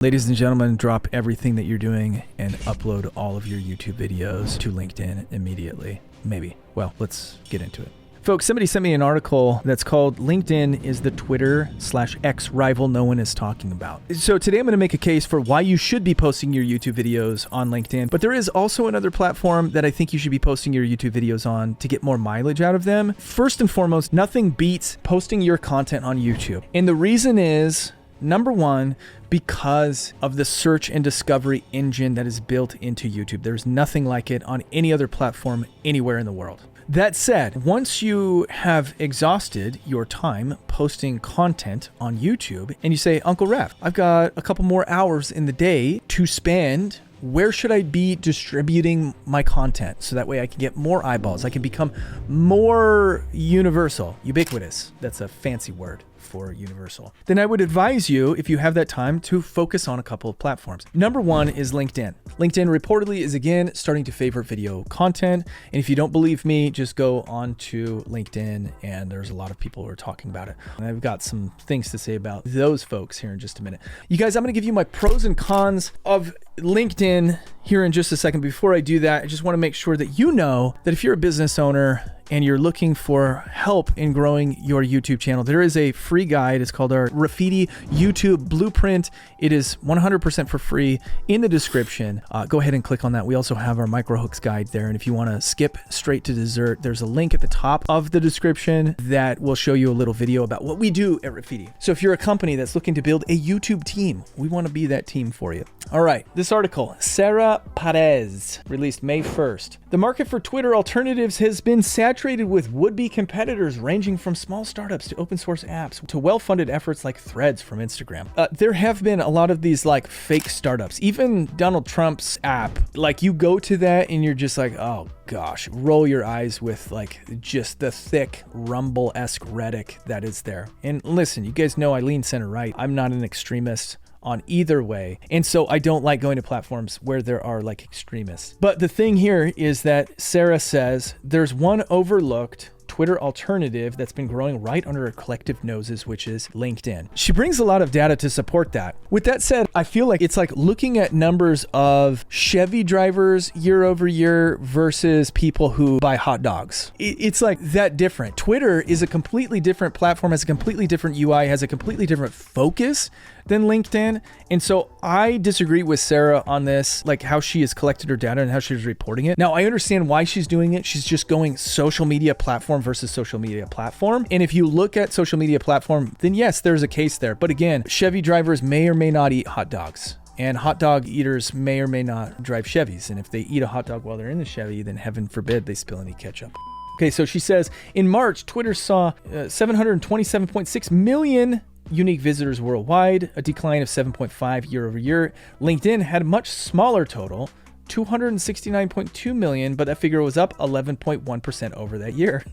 Ladies and gentlemen, drop everything that you're doing and upload all of your YouTube videos to LinkedIn immediately. Maybe. Well, let's get into it. Folks, somebody sent me an article that's called LinkedIn is the Twitter/X rival no one is talking about. So today I'm going to make a case for why you should be posting your YouTube videos on LinkedIn, but there is also another platform that I think you should be posting your YouTube videos on to get more mileage out of them. First and foremost, nothing beats posting your content on YouTube. And the reason is, number one, because of the search and discovery engine that is built into YouTube. There's nothing like it on any other platform anywhere in the world. That said, once you have exhausted your time posting content on YouTube and you say, Uncle Ref, I've got a couple more hours in the day to spend, where should I be distributing my content so that way I can get more eyeballs? I can become more universal, ubiquitous. That's a fancy word for universal. Then I would advise you, if you have that time, to focus on a couple of platforms. Number one is LinkedIn. LinkedIn reportedly is again starting to favor video content. And if you don't believe me, just go on to LinkedIn and there's a lot of people who are talking about it. And I've got some things to say about those folks here in just a minute. You guys, I'm going to give you my pros and cons of LinkedIn here in just a second. Before I do that, I just want to make sure that you know that if you're a business owner and you're looking for help in growing your YouTube channel, there is a free guide. It's called our Graffiti YouTube Blueprint. It is 100% for free in the description. Go ahead and click on that. We also have our microhooks guide there. And if you want to skip straight to dessert, there's a link at the top of the description that will show you a little video about what we do at Graffiti. So if you're a company that's looking to build a YouTube team, we want to be that team for you. All right, this article, Sarah Perez, released May 1st. The market for Twitter alternatives has been saturated with would-be competitors ranging from small startups to open source apps to well-funded efforts like Threads from Instagram. There have been a lot of these like fake startups, even Donald Trump's app. Like you go to that and you're just like, oh gosh, roll your eyes with like just the thick Rumble-esque rhetoric that is there. And listen, you guys know I lean center right. I'm not an extremist on either way. And so I don't like going to platforms where there are like extremists. But the thing here is that Sarah says there's one overlooked Twitter alternative that's been growing right under our collective noses, which is LinkedIn. She brings a lot of data to support that. With that said, I feel like it's like looking at numbers of Chevy drivers year over year versus people who buy hot dogs. It's like that different. Twitter is a completely different platform, has a completely different UI, has a completely different focus than LinkedIn. And so I disagree with Sarah on this, like how she has collected her data and how she's reporting it. Now, I understand why she's doing it. She's just going social media platform versus social media platform. And if you look at social media platform, then yes, there's a case there. But again, Chevy drivers may or may not eat hot dogs. And hot dog eaters may or may not drive Chevys. And if they eat a hot dog while they're in the Chevy, then heaven forbid they spill any ketchup. Okay, so she says, in March, Twitter saw 727.6 million unique visitors worldwide, a decline of 7.5 year over year. LinkedIn had a much smaller total, 269.2 million, but that figure was up 11.1% over that year.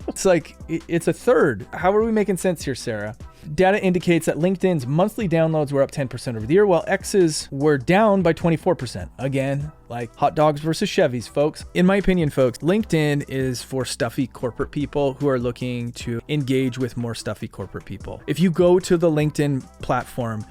It's like, it's a third. How are we making sense here, Sarah? Data indicates that LinkedIn's monthly downloads were up 10% over the year, while X's were down by 24%. Again, like hot dogs versus Chevys, folks. In my opinion, folks, LinkedIn is for stuffy corporate people who are looking to engage with more stuffy corporate people. If you go to the LinkedIn platform,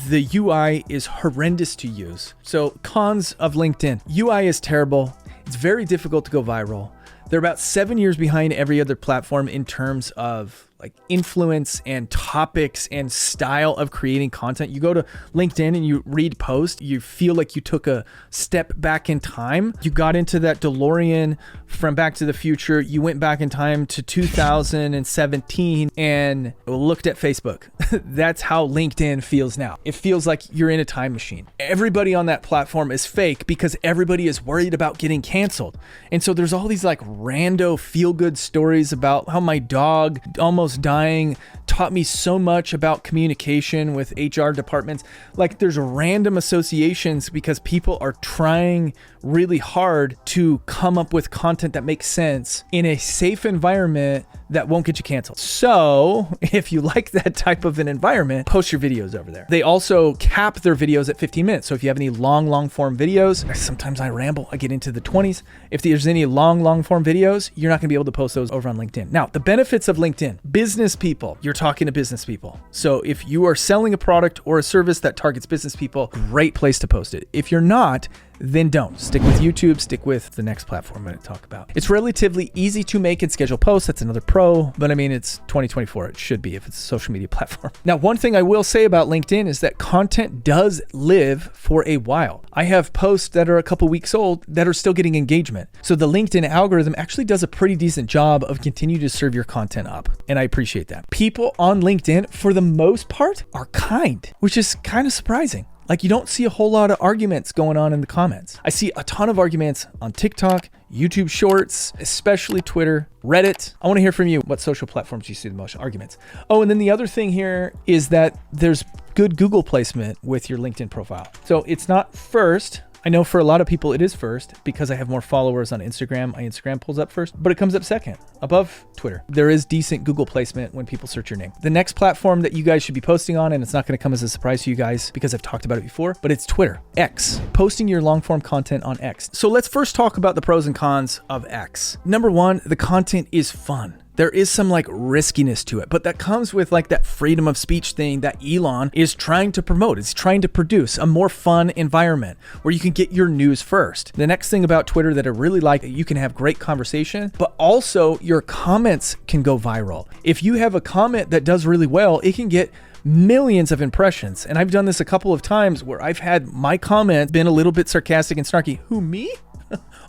the UI is horrendous to use. So cons of LinkedIn. UI is terrible. It's very difficult to go viral. They're about 7 years behind every other platform in terms of like influence and topics and style of creating content. You go to LinkedIn and you read posts, you feel like you took a step back in time. You got into that DeLorean from Back to the Future. You went back in time to 2017 and looked at Facebook. That's how LinkedIn feels now. It feels like you're in a time machine. Everybody on that platform is fake because everybody is worried about getting canceled. And so there's all these like rando feel-good stories about how my dog almost dying taught me so much about communication with HR departments. Like there's random associations because people are trying really hard to come up with content that makes sense in a safe environment that won't get you canceled. So if you like that type of an environment, post your videos over there. They also cap their videos at 15 minutes. So if you have any long form videos, sometimes I ramble, I get into the 20s. If there's any long form videos, you're not gonna be able to post those over on LinkedIn. Now, the benefits of LinkedIn, business people, you're talking to business people. So if you are selling a product or a service that targets business people, great place to post it. If you're not, then don't. Stick with YouTube, stick with the next platform I'm going to talk about. It's relatively easy to make and schedule posts. That's another pro, but I mean, it's 2024. It should be if it's a social media platform. Now, one thing I will say about LinkedIn is that content does live for a while. I have posts that are a couple weeks old that are still getting engagement. So the LinkedIn algorithm actually does a pretty decent job of continuing to serve your content up. And I appreciate that. People on LinkedIn, for the most part, are kind, which is kind of surprising. Like, you don't see a whole lot of arguments going on in the comments. I see a ton of arguments on TikTok, YouTube Shorts, especially Twitter, Reddit. I want to hear from you. What social platforms do you see the most arguments? Oh, and then the other thing here is that there's good Google placement with your LinkedIn profile. So it's not first. I know for a lot of people it is first because I have more followers on Instagram. My Instagram pulls up first, but it comes up second above Twitter. There is decent Google placement when people search your name. The next platform that you guys should be posting on, and it's not going to come as a surprise to you guys because I've talked about it before, but it's Twitter, X, posting your long form content on X. So let's first talk about the pros and cons of X. Number one, the content is fun. There is some like riskiness to it, but that comes with like that freedom of speech thing that Elon is trying to promote. It's trying to produce a more fun environment where you can get your news first. The next thing about Twitter that I really like, you can have great conversation, but also your comments can go viral. If you have a comment that does really well, it can get millions of impressions. And I've done this a couple of times where I've had my comment been a little bit sarcastic and snarky. Who, me?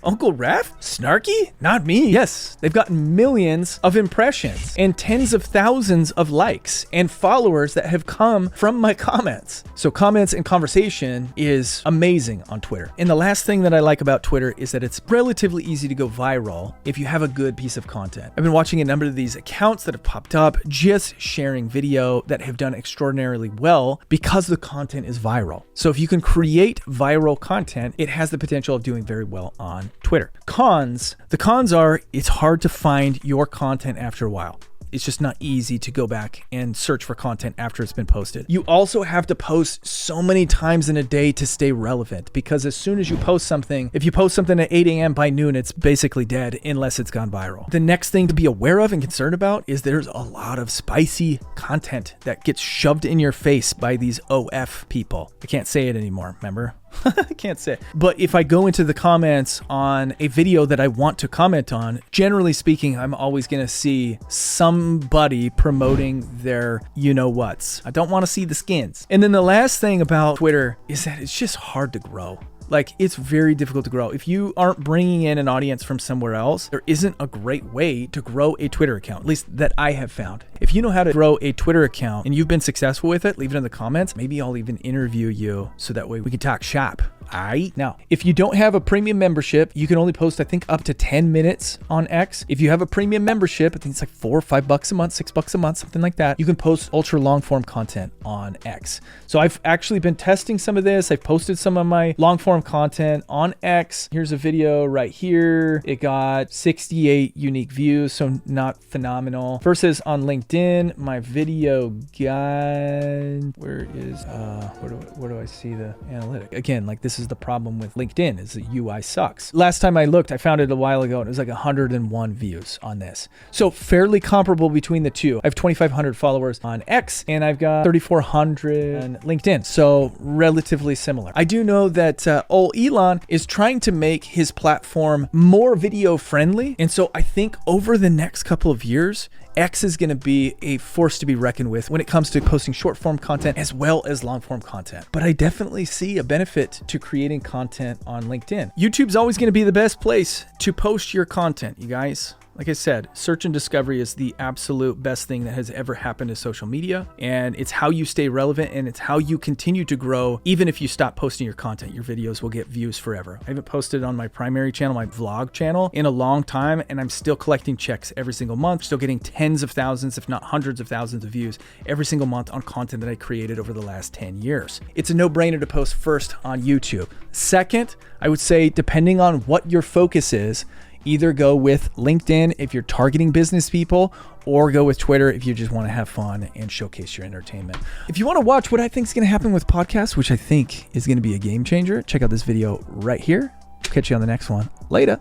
Uncle Raph? Snarky? Not me. Yes, they've gotten millions of impressions and tens of thousands of likes and followers that have come from my comments. So comments and conversation is amazing on Twitter. And the last thing that I like about Twitter is that it's relatively easy to go viral if you have a good piece of content. I've been watching a number of these accounts that have popped up just sharing video that have done extraordinarily well because the content is viral. So if you can create viral content, it has the potential of doing very well on Twitter. Cons. The cons are it's hard to find your content after a while. It's just not easy to go back and search for content after it's been posted. You also have to post so many times in a day to stay relevant because as soon as you post something, if you post something at 8 a.m. by noon, it's basically dead unless it's gone viral. The next thing to be aware of and concerned about is there's a lot of spicy content that gets shoved in your face by these OF people. I can't say it anymore, remember? I can't say it. But if I go into the comments on a video that I want to comment on, generally speaking, I'm always going to see somebody promoting their you-know-whats. I don't want to see the skins. And then the last thing about Twitter is that it's just hard to grow. Like, it's very difficult to grow. If you aren't bringing in an audience from somewhere else, there isn't a great way to grow a Twitter account, at least that I have found. If you know how to grow a Twitter account and you've been successful with it, leave it in the comments. Maybe I'll even interview you so that way we can talk shop. Aight. Now, if you don't have a premium membership, you can only post, I think, up to 10 minutes on X. If you have a premium membership, I think it's like $4 or $5 a month, $6 a month, something like that. You can post ultra long form content on X. So I've actually been testing some of this. I've posted some of my long form content on X. Here's a video right here. It got 68 unique views, so not phenomenal. Versus on LinkedIn, my video got, where do I see the analytic? Again, like this is the problem with LinkedIn is the UI sucks. Last time I looked, I found it a while ago and it was like 101 views on this. So fairly comparable between the two. I have 2,500 followers on X and I've got 3,400 on LinkedIn. So relatively similar. I do know that old Elon is trying to make his platform more video friendly. And so I think over the next couple of years, X is going to be a force to be reckoned with when it comes to posting short form content as well as long form content. But I definitely see a benefit to creating content on LinkedIn. YouTube's always going to be the best place to post your content, you guys. Like I said, search and discovery is the absolute best thing that has ever happened to social media. And it's how you stay relevant and it's how you continue to grow. Even if you stop posting your content, your videos will get views forever. I haven't posted on my primary channel, my vlog channel, in a long time. And I'm still collecting checks every single month, still getting tens of thousands, if not hundreds of thousands of views every single month on content that I created over the last 10 years. It's a no-brainer to post first on YouTube. Second, I would say, depending on what your focus is Either go with LinkedIn if you're targeting business people, or go with Twitter if you just want to have fun and showcase your entertainment. If you want to watch what I think is going to happen with podcasts, which I think is going to be a game changer, check out this video right here. Catch you on the next one. Later.